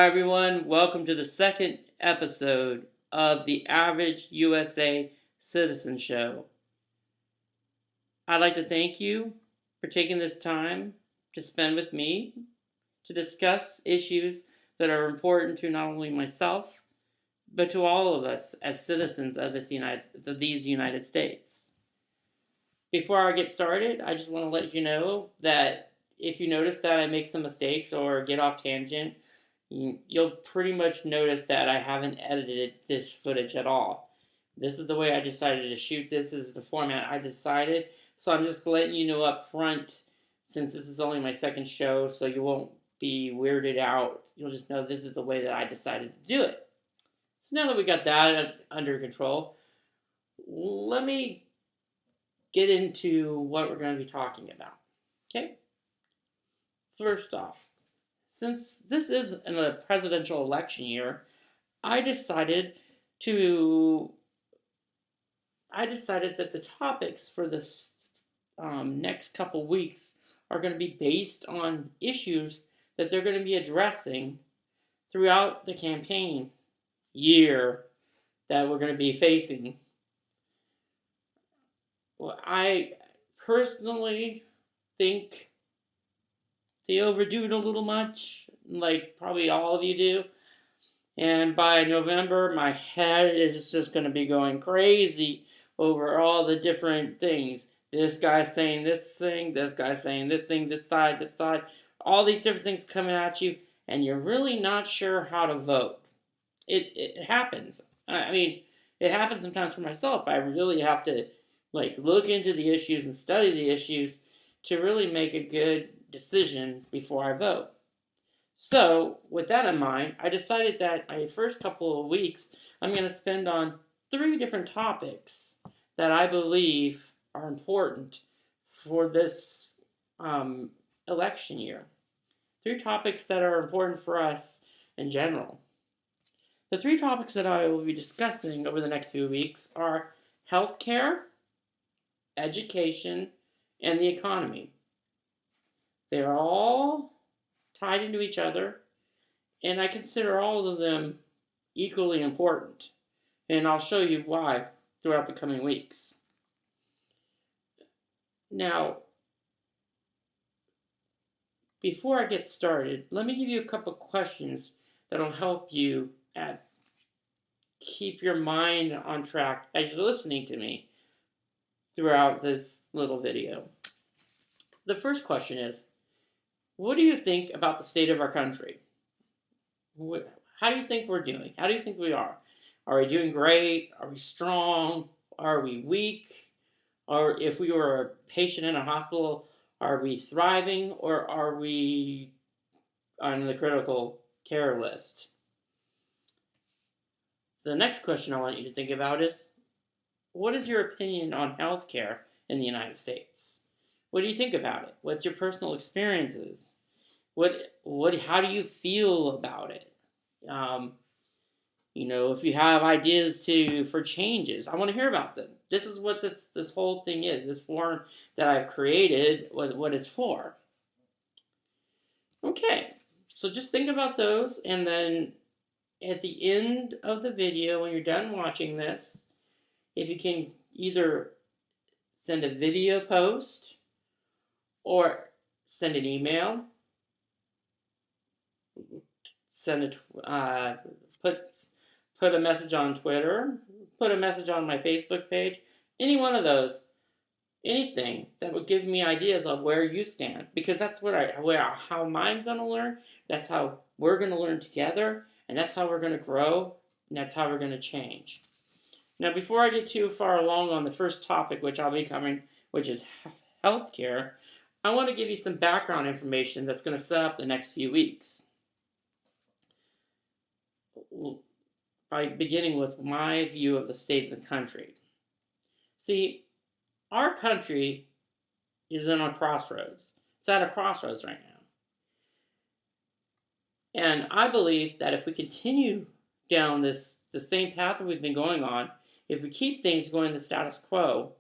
Hi, everyone. Welcome to the second episode of the Average USA Citizen Show. I'd like to thank you for taking this time to spend with me to discuss issues that are important to not only myself, but to all of us as citizens of these United States. Before I get started, I just want to let you know that if you notice that I make some mistakes or get off tangent, you'll pretty much notice that I haven't edited this footage at all. This is the way I decided to shoot this. This is the format I decided. So I'm just letting you know up front, since this is only my second show, so you won't be weirded out. You'll just know this is the way that I decided to do it. So now that we got that under control, let me get into what we're going to be talking about. Okay? First off, since this is a presidential election year, I decided that the topics for this next couple weeks are going to be based on issues that they're going to be addressing throughout the campaign year that we're going to be facing. Well, I personally think they overdo it a little much, like probably all of you do. And by November, my head is just going to be going crazy over all the different things. This guy's saying this thing, this guy's saying this thing, this side, all these different things coming at you, and you're really not sure how to vote. It happens. I mean, it happens sometimes for myself. I really have to look into the issues and study the issues to really make a good decision before I vote. So, with that in mind, I decided that my first couple of weeks I'm going to spend on 3 different topics that I believe are important for this election year. 3 topics that are important for us in general. The 3 topics that I will be discussing over the next few weeks are healthcare, education, and the economy. They're all tied into each other, and I consider all of them equally important. And I'll show you why throughout the coming weeks. Now, before I get started, let me give you a couple questions that'll help you keep your mind on track as you're listening to me throughout this little video. The first question is, what do you think about the state of our country? How do you think we're doing? How do you think we are? Are we doing great? Are we strong? Are we weak? Or if we were a patient in a hospital, are we thriving or are we on the critical care list? The next question I want you to think about is, what is your opinion on healthcare in the United States? What do you think about it? What's your personal experiences? How do you feel about it? If you have ideas for changes, I want to hear about them. This is what this whole thing is. This forum that I've created, what it's for. Okay, so just think about those, and then at the end of the video, when you're done watching this, if you can either send a video post or send an email, put a message on Twitter, put a message on my Facebook page, any one of those, anything that would give me ideas of where you stand, because that's how I'm going to learn. That's how we're going to learn together, and that's how we're going to grow, and that's how we're going to change. Now, before I get too far along on the first topic, which I'll be covering, which is healthcare, I want to give you some background information that's going to set up the next few weeks. By beginning with my view of the state of the country. See, our country is in a crossroads. It's at a crossroads right now. And I believe that if we continue down the same path that we've been going on, if we keep things going the status quo,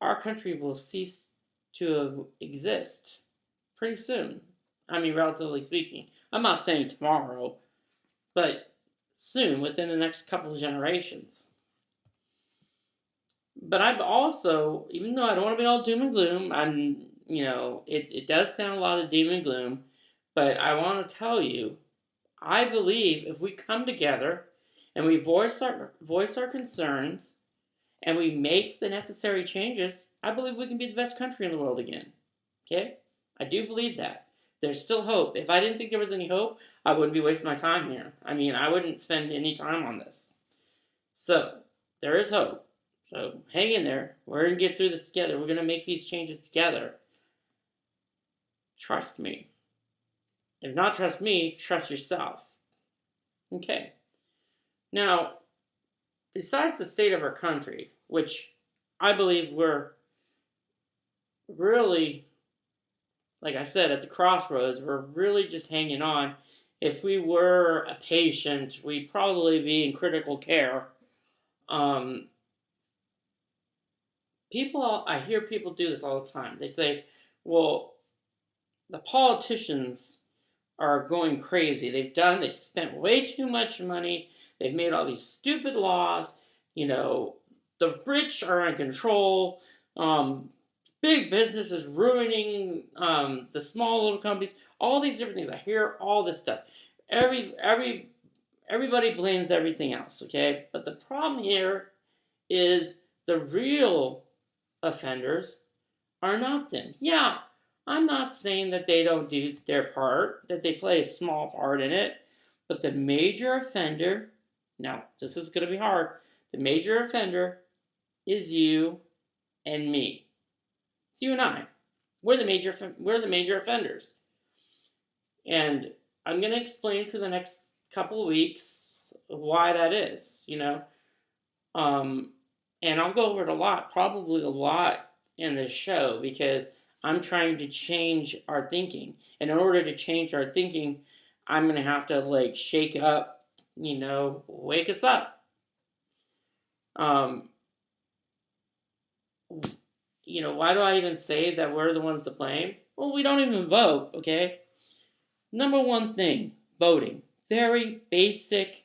our country will cease to exist pretty soon. I mean, relatively speaking. I'm not saying tomorrow, but soon, within the next couple of generations. But I've also, even though I don't want to be all doom and gloom, it does sound a lot of doom and gloom, but I want to tell you, I believe if we come together and we voice our concerns and we make the necessary changes, I believe we can be the best country in the world again. Okay? I do believe that. There's still hope. If I didn't think there was any hope, I wouldn't be wasting my time here. I mean, I wouldn't spend any time on this. So, there is hope. So, hang in there. We're going to get through this together. We're going to make these changes together. Trust me. If not trust me, trust yourself. Okay. Now, besides the state of our country, which I believe we're really, like I said, at the crossroads, we're really just hanging on. If we were a patient, we'd probably be in critical care. I hear people do this all the time. They say, well, the politicians are going crazy. They spent way too much money. They've made all these stupid laws. The rich are in control. Big business is ruining the small little companies. All these different things. I hear all this stuff. Everybody blames everything else. Okay, but the problem here is the real offenders are not them. Yeah, I'm not saying that they don't do their part, that they play a small part in it, but the major offender, now this is going to be hard, the major offender is you and me. It's you and I. We're the major offenders. And I'm going to explain for the next couple of weeks why that is, and I'll go over it probably a lot in this show because I'm trying to change our thinking. And in order to change our thinking, I'm going to have to shake up, wake us up. Why do I even say that we're the ones to blame? Well, we don't even vote, okay? Number one thing, voting. Very basic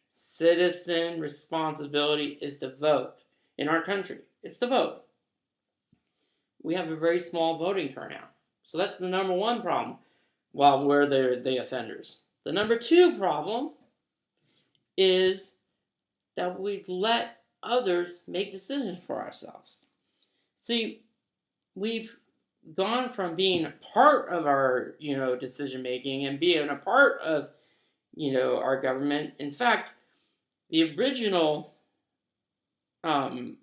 citizen responsibility is to vote in our country. It's to vote. We have a very small voting turnout. So that's the number one problem while we're the offenders. The number two problem is that we let others make decisions for ourselves. See, we've gone from being a part of our, decision making and being a part of, our government. In fact, the original, our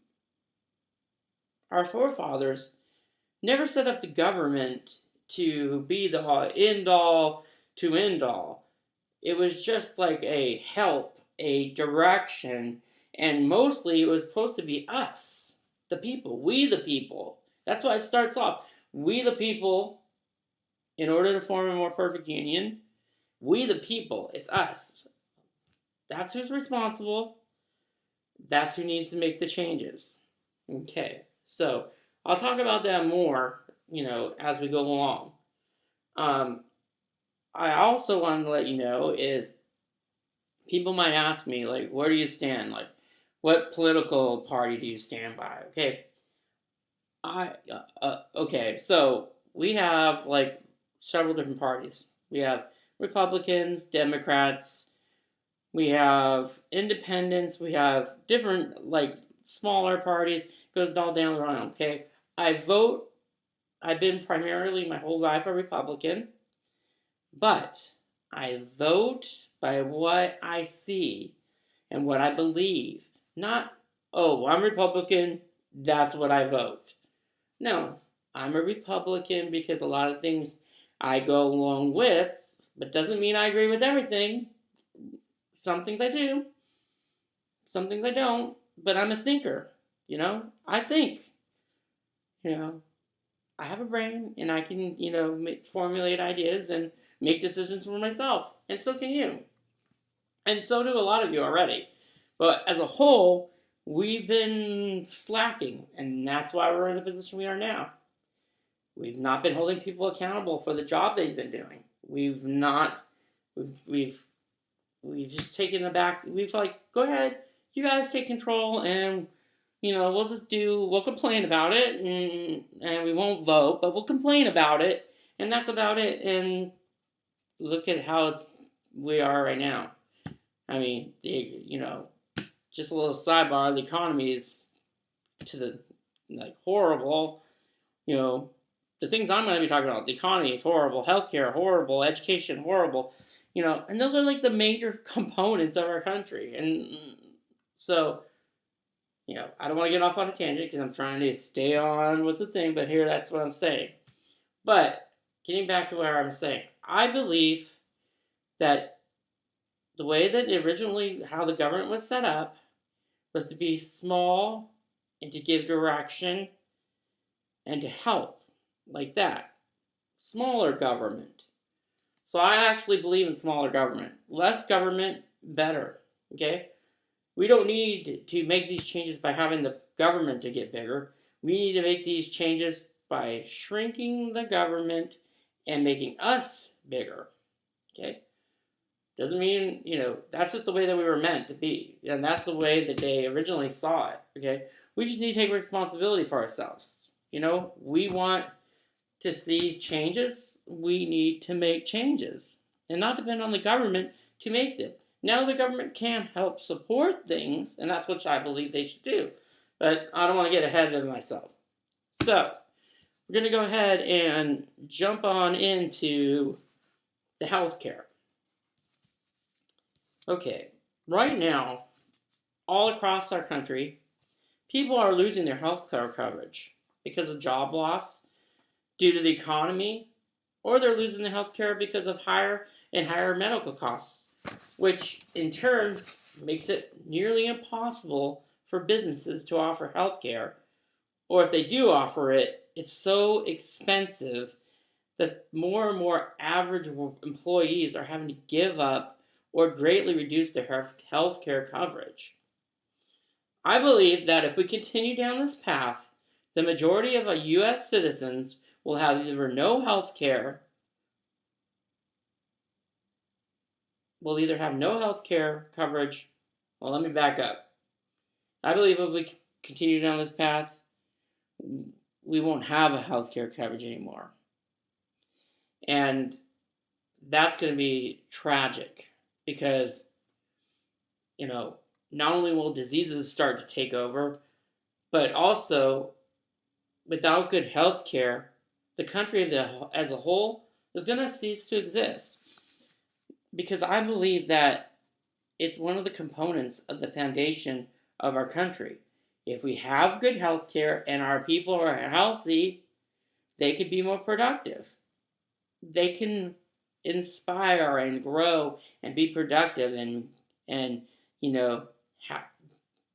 forefathers never set up the government to be the end all to end all. It was just like a help, a direction, and mostly it was supposed to be us, the people, we the people. That's why it starts off. We the people, in order to form a more perfect union, we the people, it's us. That's who's responsible. That's who needs to make the changes. Okay, so I'll talk about that more, as we go along. I also wanted to let you know is people might ask me, where do you stand? What political party do you stand by? Okay, so we have, several different parties. We have Republicans, Democrats, we have independents, we have different, smaller parties. It goes all down the line, okay? I've been primarily my whole life a Republican, but I vote by what I see and what I believe. Not, I'm Republican, that's what I vote. No, I'm a Republican because a lot of things I go along with, but doesn't mean I agree with everything. Some things I do, some things I don't, but I'm a thinker, I think, I have a brain and I can, formulate ideas and make decisions for myself, and so can you. And so do a lot of you already. But as a whole, we've been slacking, and that's why we're in the position we are now. We've not been holding people accountable for the job they've been doing. We've not. We've we've just taken it back. We've like, go ahead, you guys take control, and we'll complain about it, and we won't vote, but we'll complain about it, and that's about it. And look at how we are right now. I mean, just a little sidebar. The economy is to the horrible. The things I'm going to be talking about. The economy is horrible. Healthcare horrible. Education horrible. And those are like the major components of our country. And so, I don't want to get off on a tangent because I'm trying to stay on with the thing. But here, that's what I'm saying. But getting back to where I'm saying, I believe that the way that originally how the government was set up was to be small and to give direction and to help like that. Smaller government. So I actually believe in smaller government. Less government, better. Okay? We don't need to make these changes by having the government to get bigger. We need to make these changes by shrinking the government and making us bigger. Okay? Doesn't mean, that's just the way that we were meant to be. And that's the way that they originally saw it. Okay? We just need to take responsibility for ourselves. We want to see changes. We need to make changes and not depend on the government to make them. Now the government can help support things, and that's what I believe they should do. But I don't want to get ahead of myself. So, we're going to go ahead and jump on into the healthcare. Okay, right now, all across our country, people are losing their healthcare coverage because of job loss, due to the economy, or they're losing their healthcare because of higher and higher medical costs, which in turn makes it nearly impossible for businesses to offer healthcare, or if they do offer it, it's so expensive that more and more average employees are having to give up or greatly reduce their healthcare coverage. I believe that if we continue down this path, the majority of U.S. citizens will have either no health care, will either have no health care coverage. Well, let me back up. I believe if we continue down this path, we won't have a health care coverage anymore. And that's going to be tragic because, not only will diseases start to take over, but also without good health care, the country as a whole is going to cease to exist. Because I believe that it's one of the components of the foundation of our country. If we have good health care and our people are healthy, they can be more productive. They can inspire and grow and be productive and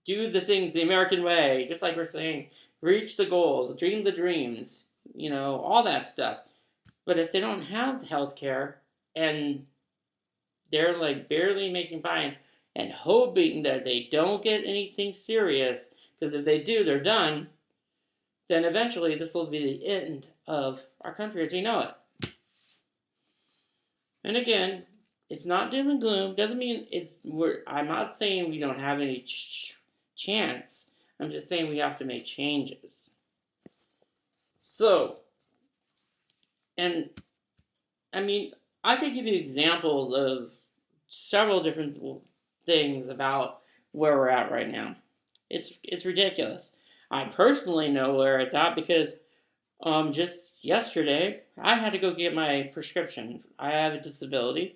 do the things the American way, just like we're saying, reach the goals, dream the dreams, all that stuff. But if they don't have health care and they're like barely making by and hoping that they don't get anything serious, because if they do, they're done, then eventually this will be the end of our country as we know it. And again, it's not doom and gloom. Doesn't mean I'm not saying we don't have any chance. I'm just saying we have to make changes. So, and I mean, I could give you examples of several different things about where we're at right now. It's ridiculous. I personally know where it's at because just yesterday I had to go get my prescription. I have a disability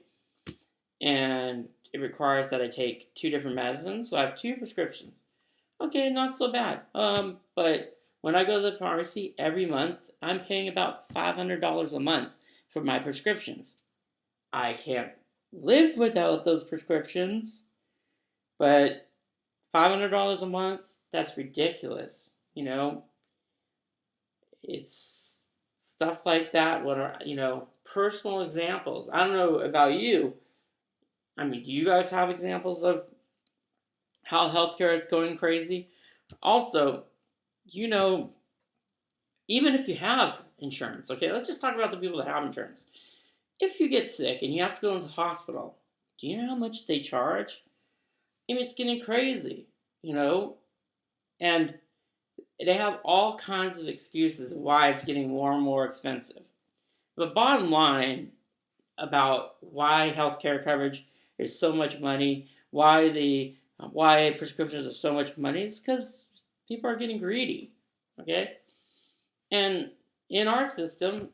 and it requires that I take 2 different medicines, so I have 2 prescriptions. Okay, not so bad. But when I go to the pharmacy every month, I'm paying about $500 a month for my prescriptions. I can't live without those prescriptions, but $500 a month, that's ridiculous. It's stuff like that. What are, personal examples. I don't know about you. I mean, do you guys have examples of how healthcare is going crazy? Also, even if you have insurance. Okay, let's just talk about the people that have insurance. If you get sick and you have to go into the hospital, do you know how much they charge? I mean, it's getting crazy, you know? And they have all kinds of excuses why it's getting more and more expensive. But bottom line about why healthcare coverage is so much money, why prescriptions are so much money, is because people are getting greedy. Okay? And in our system,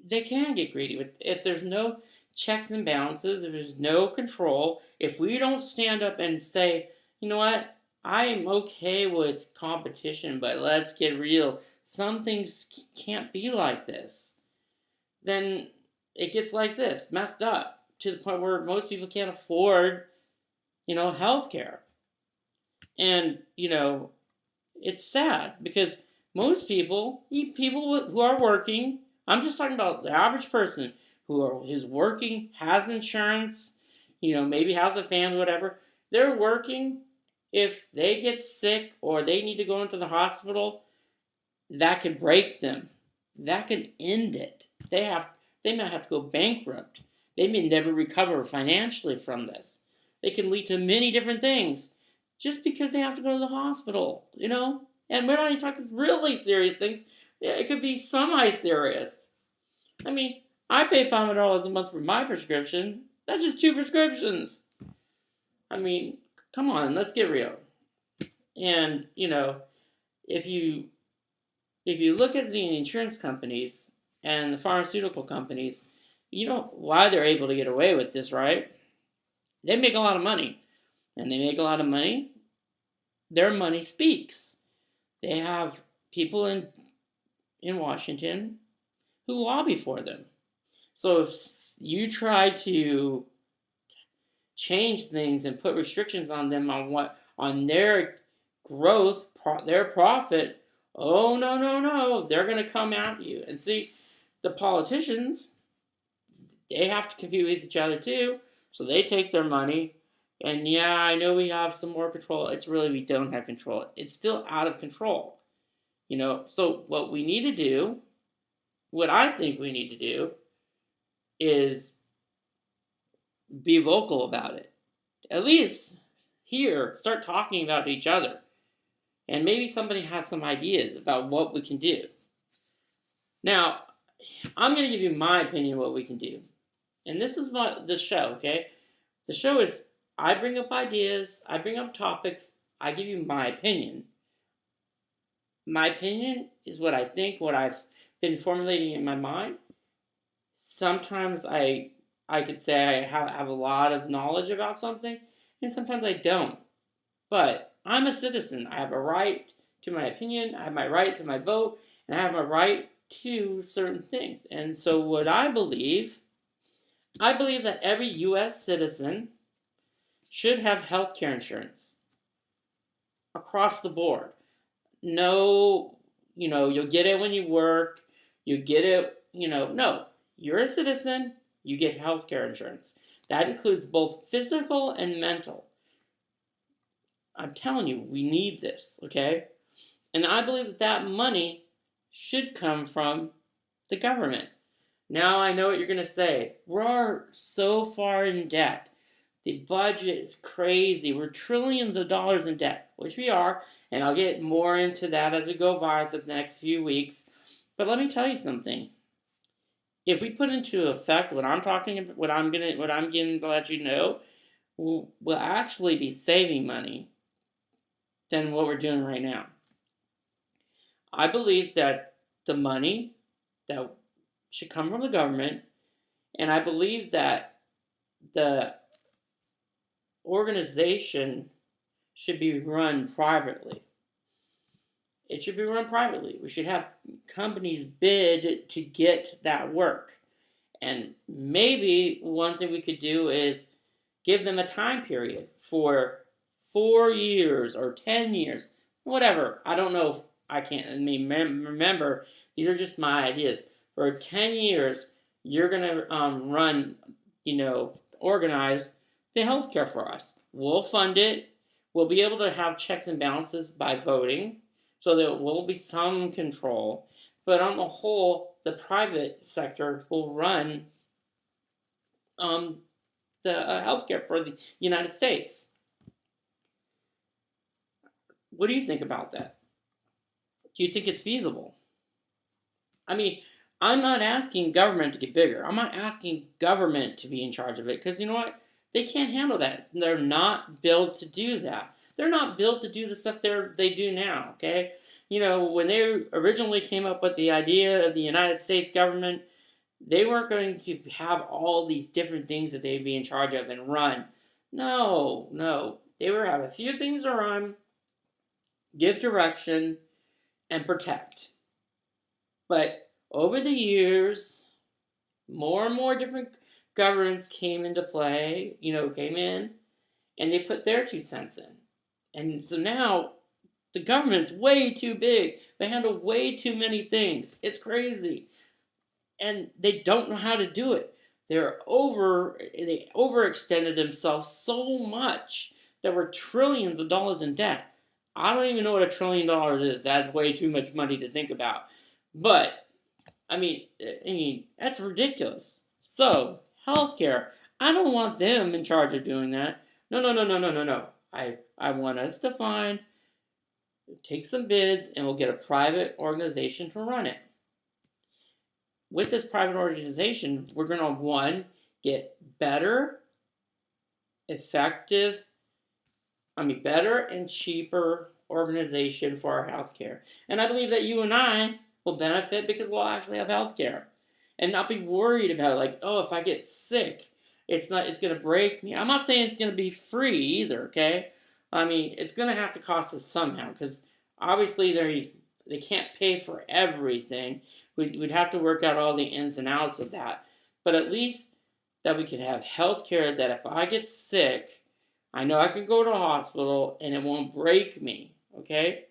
they can get greedy. If there's no checks and balances, if there's no control, if we don't stand up and say, you know what, I am okay with competition, but let's get real. Some things can't be like this. Then it gets like this, messed up, to the point where most people can't afford, health care. And, it's sad because most people who are working, I'm just talking about the average person who's working, has insurance, maybe has a family, whatever. They're working. If they get sick or they need to go into the hospital, that could break them. That could end it. They might have to go bankrupt. They may never recover financially from this. It can lead to many different things just because they have to go to the hospital, And we're not even talking really serious things. It could be semi-serious. I mean, I pay $500 a month for my prescription. That's just 2 prescriptions. I mean, come on, let's get real. And, if you look at the insurance companies and the pharmaceutical companies, you know why they're able to get away with this, right? They make a lot of money. And they make a lot of money. Their money speaks. They have people in Washington who lobby for them. So if you try to change things and put restrictions on them on their growth, their profit, oh no, they're going to come at you. And see, the politicians, they have to compete with each other too, so they take their money. And yeah, I know we have some more control. It's really, we don't have control. It's still out of control. So what we need to do, what I think we need to do, is be vocal about it. At least here, start talking about each other. And maybe somebody has some ideas about what we can do. Now, I'm going to give you my opinion of what we can do. And this is the show, okay? The show is, I bring up ideas, I bring up topics, I give you my opinion. My opinion is what I think, what I've been formulating in my mind. Sometimes I could say I have a lot of knowledge about something, and sometimes I don't. But I'm a citizen. I have a right to my opinion, I have my right to my vote, and I have my right to certain things. And so what I believe that every U.S. citizen should have health care insurance across the board. No, you'll get it when you work, you get it, no. You're a citizen, you get health care insurance. That includes both physical and mental. I'm telling you, we need this, okay? And I believe that money should come from the government. Now I know what you're going to say. We're so far in debt. The budget is crazy. We're trillions of dollars in debt, which we are, and I'll get more into that as we go by the next few weeks. But let me tell you something. If we put into effect what I'm talking about, what I'm going to let you know, we'll actually be saving money than what we're doing right now. I believe that the money that should come from the government, and I believe that the organization should be run privately. It should be run privately. We should have companies bid to get that work. And maybe one thing we could do is give them a time period for 4 years or 10 years, whatever. I don't know if I can't. Remember, these are just my ideas. For 10 years, you're going to run, organize the healthcare for us. We'll fund it. We'll be able to have checks and balances by voting, so there will be some control. But on the whole, the private sector will run um, the healthcare for the United States. What do you think about that? Do you think it's feasible? I mean, I'm not asking government to get bigger. I'm not asking government to be in charge of it because you know what? They can't handle that. They're not built to do that. They're not built to do the stuff they do now. Okay, you know when they originally came up with the idea of the United States government, they weren't going to have all these different things that they'd be in charge of and run. No, no, they were have a few things to run, give direction, and protect. But over the years, more and more different governments came into play, came in, and they put their 2 cents in. And so now the government's way too big. They handle way too many things. It's crazy. And they don't know how to do it. They overextended themselves so much that we're trillions of dollars in debt. I don't even know what $1 trillion is. That's way too much money to think about. But I mean, that's ridiculous. So, healthcare. I don't want them in charge of doing that. No, no, no, no, no, no, no. I want us to take some bids, and we'll get a private organization to run it. With this private organization, we're going to, one, get better and cheaper organization for our healthcare. And I believe that you and I will benefit because we'll actually have healthcare and not be worried about like, oh, if I get sick, it's going to break me. I'm not saying it's going to be free either, okay? I mean, it's going to have to cost us somehow because obviously they can't pay for everything. We'd have to work out all the ins and outs of that. But at least that we could have health care that if I get sick, I know I can go to a hospital and it won't break me, okay?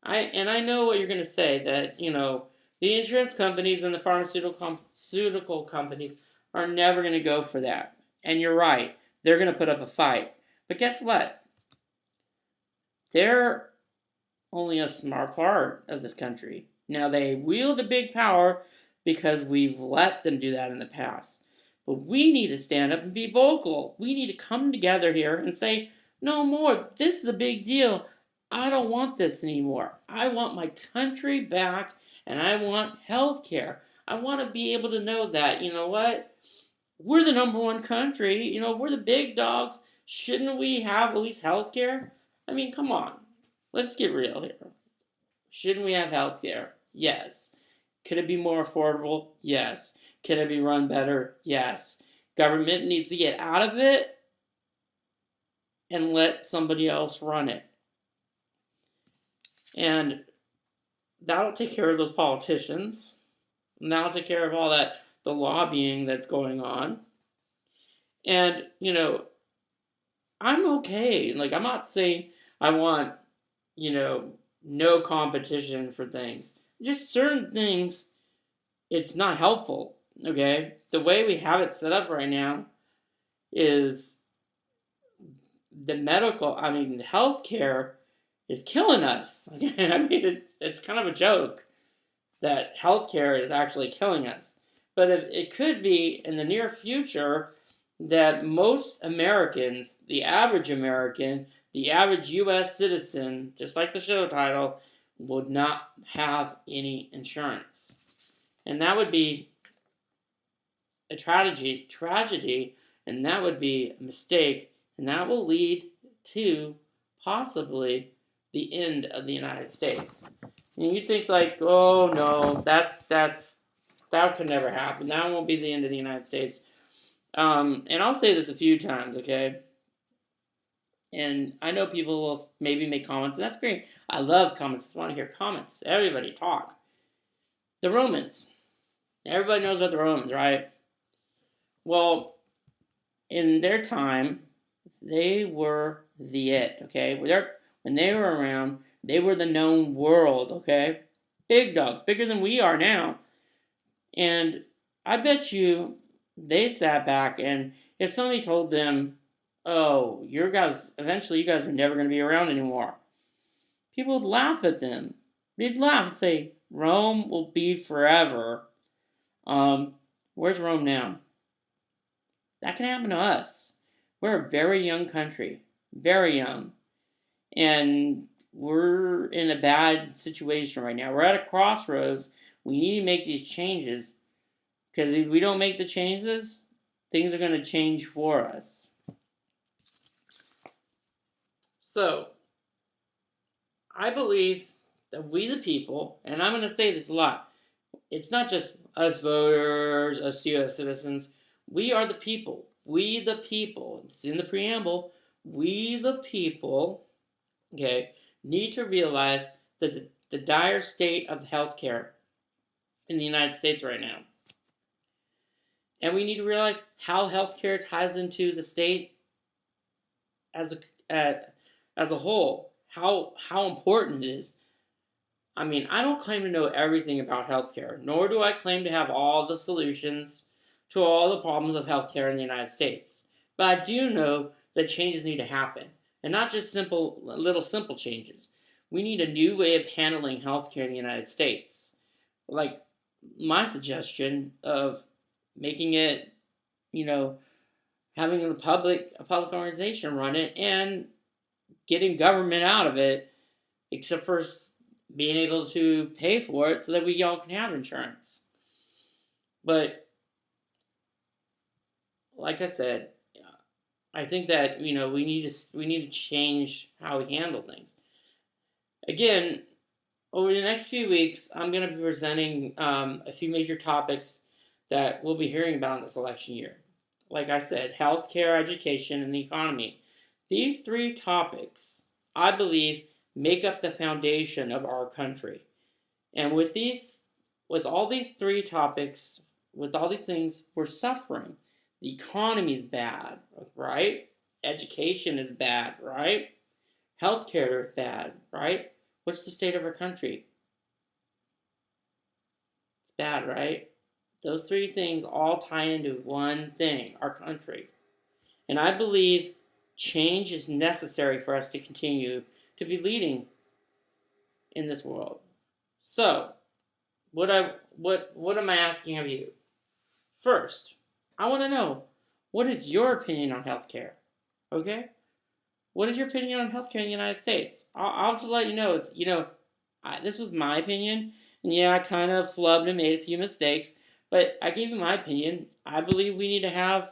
I know what you're going to say, that, the insurance companies and the pharmaceutical companies are never going to go for that. And you're right. They're going to put up a fight. But guess what? They're only a small part of this country. Now, they wield a big power because we've let them do that in the past. But we need to stand up and be vocal. We need to come together here and say, no more. This is a big deal. I don't want this anymore. I want my country back, and I want health care. I want to be able to know that, you know what? We're the number one country. We're the big dogs. Shouldn't we have at least health care? I mean, come on. Let's get real here. Shouldn't we have health care? Yes. Could it be more affordable? Yes. Can it be run better? Yes. Government needs to get out of it and let somebody else run it. And that'll take care of those politicians. And that'll take care of all that, the lobbying that's going on. And, I'm okay. Like, I'm not saying I want, no competition for things. Just certain things, it's not helpful, okay? The way we have it set up right now is the healthcare is killing us. Okay? I mean, it's kind of a joke that healthcare is actually killing us. But it could be in the near future that most Americans, the average American, the average U.S. citizen, just like the show title, would not have any insurance. And that would be a tragedy, and that would be a mistake, and that will lead to possibly the end of the United States. And you think like, oh no, that could never happen. That won't be the end of the United States. And I'll say this a few times, okay? And I know people will maybe make comments, and that's great. I love comments. I want to hear comments. Everybody talk. The Romans. Everybody knows about the Romans, right? Well, in their time, they were the it, okay? When they were around, they were the known world, okay? Big dogs, bigger than we are now. And I bet you they sat back, and if somebody told them, oh, eventually you guys are never going to be around anymore, people would laugh at them. They'd laugh and say, Rome will be forever. Where's Rome now? That can happen to us. We're a very young country, very young, and we're in a bad situation right now. We're at a crossroads. We need to make these changes because if we don't make the changes, things are going to change for us. So, I believe that we the people, and I'm going to say this a lot, it's not just us voters, us U.S. citizens. We are the people. We the people. It's in the preamble. We the people, okay, need to realize that the dire state of healthcare in the United States right now. And we need to realize how healthcare ties into the state as a whole. How important it is. I mean, I don't claim to know everything about healthcare, nor do I claim to have all the solutions to all the problems of healthcare in the United States. But I do know that changes need to happen, and not just simple changes. We need a new way of handling healthcare in the United States. Like my suggestion of making it, having a public organization run it and getting government out of it, except for being able to pay for it so that we all can have insurance. But like I said, I think that we need to change how we handle things. Again, over the next few weeks, I'm going to be presenting a few major topics that we'll be hearing about in this election year. Like I said, healthcare, education, and the economy. These three topics, I believe, make up the foundation of our country. And with all these three topics, with all these things, we're suffering. The economy is bad, right? Education is bad, right? Healthcare is bad, right? What's the state of our country? It's bad, right? Those three things all tie into one thing, our country. And I believe change is necessary for us to continue to be leading in this world. So, what am I asking of you? First, I want to know, what is your opinion on healthcare? Okay? What is your opinion on healthcare in the United States? I'll just let you know. This was my opinion, and yeah, I kind of flubbed and made a few mistakes, but I gave you my opinion. I believe we need to have,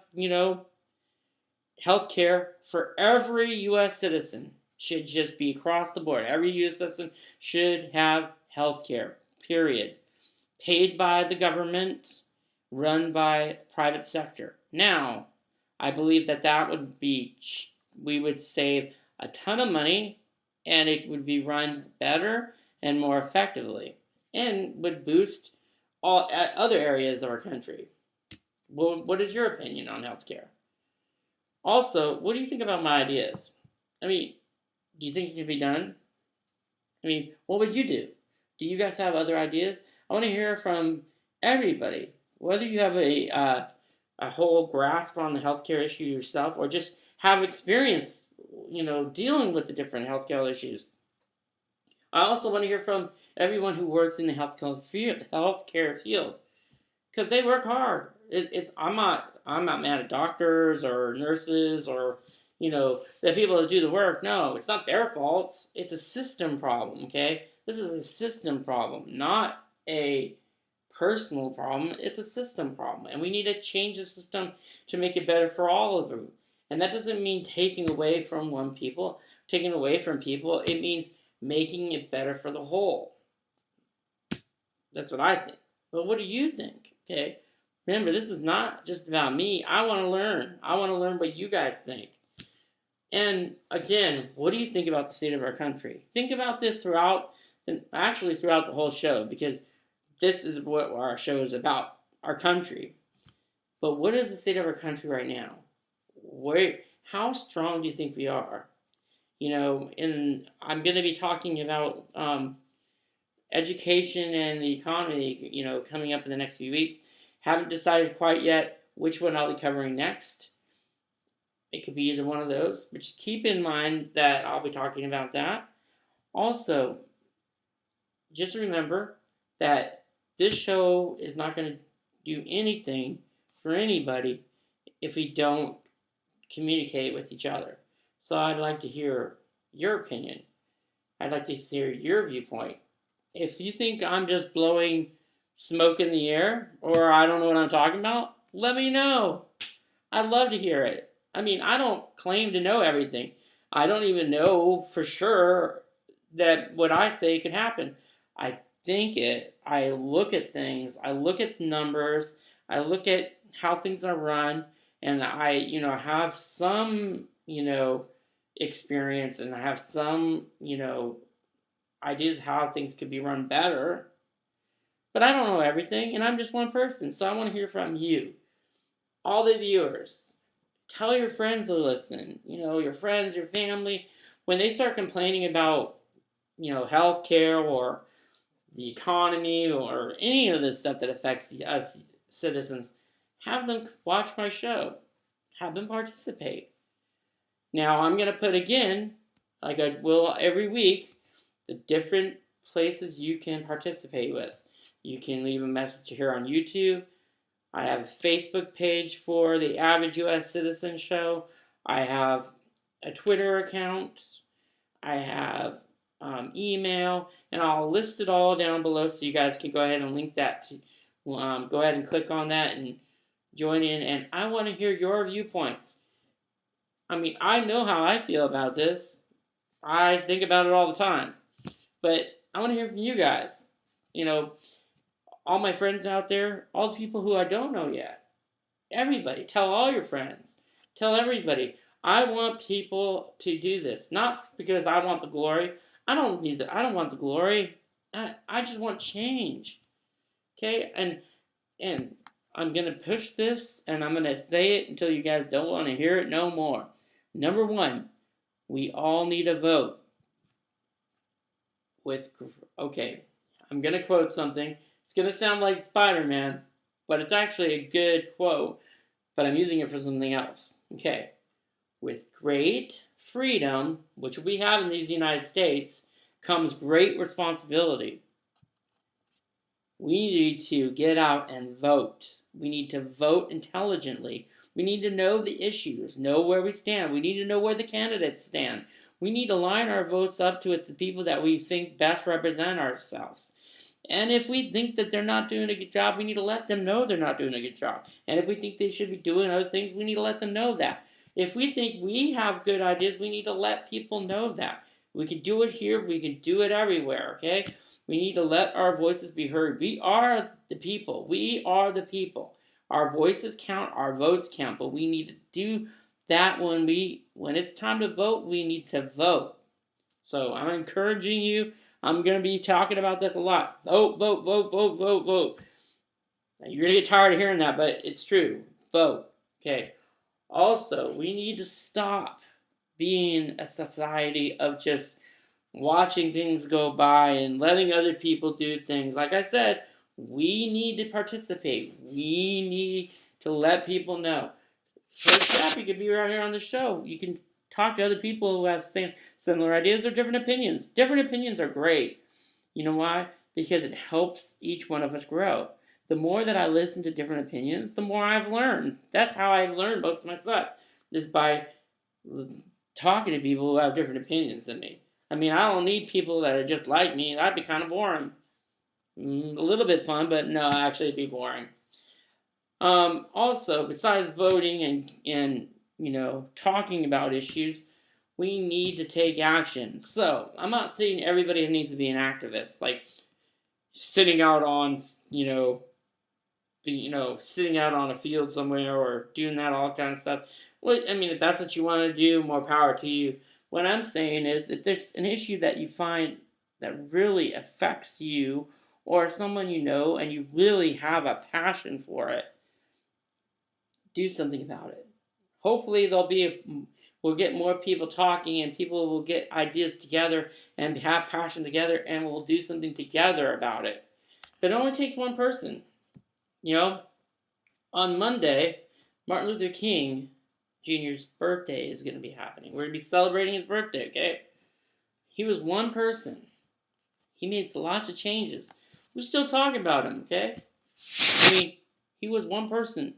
healthcare for every U.S. citizen. Should just be across the board. Every U.S. citizen should have health care, period. Paid by the government, run by private sector. Now, I believe that would be, we would save a ton of money, and it would be run better and more effectively, and would boost all other areas of our country. Well, what is your opinion on healthcare? Also, what do you think about my ideas? I mean, do you think it can be done? I mean, what would you do? Do you guys have other ideas? I want to hear from everybody, whether you have a whole grasp on the healthcare issue yourself, or just have experience, dealing with the different healthcare issues. I also want to hear from everyone who works in the healthcare field, because they work hard. I'm not mad at doctors or nurses or the people that do the work. No, it's not their fault. It's a system problem. Okay, this is a system problem, not a personal problem. It's a system problem, and we need to change the system to make it better for all of them. And that doesn't mean taking away from taking away from people. It means making it better for the whole. That's what I think. But what do you think? Okay. Remember, this is not just about me. I want to learn. I want to learn what you guys think. And again, what do you think about the state of our country? Think about this throughout the whole show, because this is what our show is about, our country. But what is the state of our country right now? How strong do you think we are? And I'm going to be talking about education and the economy, coming up in the next few weeks. Haven't decided quite yet which one I'll be covering next. It could be either one of those, but just keep in mind that I'll be talking about that. Also, just remember that this show is not going to do anything for anybody if we don't communicate with each other. So I'd like to hear your opinion. I'd like to hear your viewpoint. If you think I'm just blowing smoke in the air or I don't know what I'm talking about, let me know. I'd love to hear it. I mean, I don't claim to know everything. I don't even know for sure that what I say could happen. I think it. I look at things. I look at numbers. I look at how things are run, and I, have some, experience, and I have some, ideas how things could be run better. But I don't know everything, and I'm just one person, so I want to hear from you, all the viewers. Tell your friends to listen. Your friends, your family, when they start complaining about, healthcare or the economy or any of this stuff that affects us citizens, have them watch my show. Have them participate. Now, I'm going to put again, like I will every week, the different places you can participate with. You can leave a message here on YouTube. I have a Facebook page for the Average U.S. Citizen Show. I have a Twitter account. I have email, and I'll list it all down below so you guys can go ahead and link that to. Go ahead and click on that and join in. And I want to hear your viewpoints. I mean, I know how I feel about this. I think about it all the time. But I want to hear from you guys. All my friends out there, all the people who I don't know yet. Everybody, tell all your friends. Tell everybody. I want people to do this, not because I want the glory. I don't want the glory. I just want change. Okay? And I'm gonna push this, and I'm gonna say it until you guys don't want to hear it no more. Number one, we all need a vote. Okay, I'm gonna quote something. It's going to sound like Spider-Man, but it's actually a good quote, but I'm using it for something else. Okay. With great freedom, which we have in these United States, comes great responsibility. We need to get out and vote. We need to vote intelligently. We need to know the issues, know where we stand. We need to know where the candidates stand. We need to line our votes up to the people that we think best represent ourselves. And if we think that they're not doing a good job, we need to let them know they're not doing a good job. And if we think they should be doing other things, we need to let them know that. If we think we have good ideas, we need to let people know that. We can do it here, we can do it everywhere, okay? We need to let our voices be heard. We are the people. We are the people. Our voices count, our votes count, but we need to do that when it's time to vote, we need to vote. So I'm encouraging you. I'm going to be talking about this a lot. Vote, vote, vote, vote, vote, vote. You're going to get tired of hearing that, but it's true. Vote. Okay. Also, we need to stop being a society of just watching things go by and letting other people do things. Like I said, we need to participate. We need to let people know. First up, you could be right here on the show. You can talk to other people who have similar ideas or different opinions. Different opinions are great. You know why? Because it helps each one of us grow. The more that I listen to different opinions, the more I've learned. That's how I've learned most of my stuff, is by talking to people who have different opinions than me. I mean, I don't need people that are just like me. That'd be kind of boring. A little bit fun, but no, actually it'd be boring. Also, besides voting and talking about issues, we need to take action. So, I'm not saying everybody needs to be an activist, like sitting out on, sitting out on a field somewhere or doing that all kind of stuff. Well, I mean, if that's what you want to do, more power to you. What I'm saying is, if there's an issue that you find that really affects you or someone you know and you really have a passion for it, do something about it. Hopefully we'll get more people talking and people will get ideas together and have passion together and we'll do something together about it. But it only takes one person. On Monday, Martin Luther King Jr.'s birthday is going to be happening. We're going to be celebrating his birthday, okay? He was one person. He made lots of changes. we're still talking about him, okay? I mean, he was one person.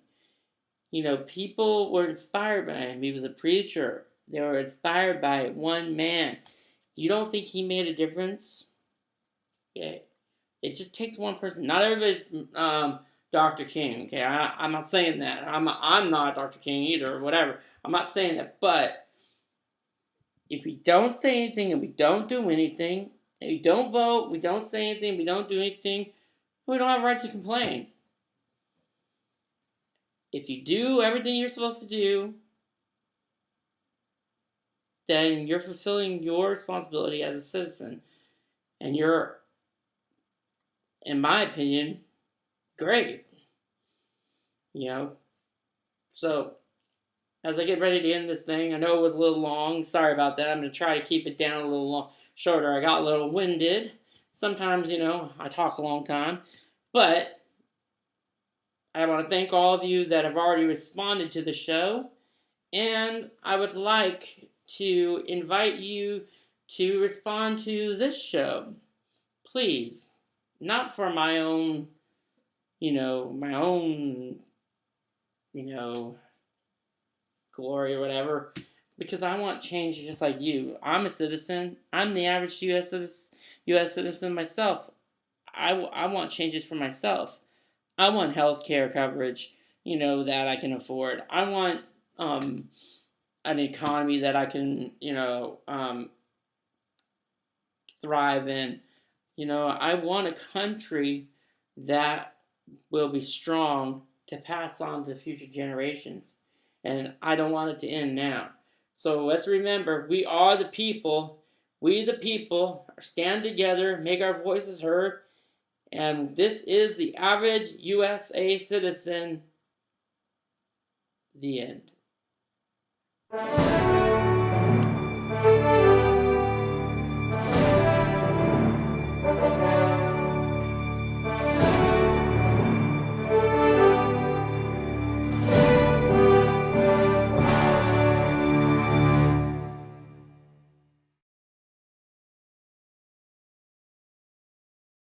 People were inspired by him. He was a preacher. They were inspired by one man. You don't think he made a difference? Okay. It just takes one person. Not everybody's Dr. King. Okay, I'm not saying that. I'm not Dr. King either, or whatever. I'm not saying that. But if we don't say anything and we don't do anything, and we don't vote, we don't say anything, we don't do anything, we don't have a right to complain. If you do everything you're supposed to do, then you're fulfilling your responsibility as a citizen. And you're, in my opinion, great. So as I get ready to end this thing, I know it was a little long. Sorry about that. I'm going to try to keep it down a little shorter. I got a little winded. Sometimes, I talk a long time. But I want to thank all of you that have already responded to the show. And I would like to invite you to respond to this show. Please. Not for my own, glory or whatever, because I want change just like you. I'm a citizen. I'm the average U.S. citizen myself. I want changes for myself. I want health care coverage, that I can afford. I want an economy that I can, thrive in. I want a country that will be strong to pass on to future generations. And I don't want it to end now. So let's remember, we are the people. We the people stand together, make our voices heard. And this is the average USA citizen. The end.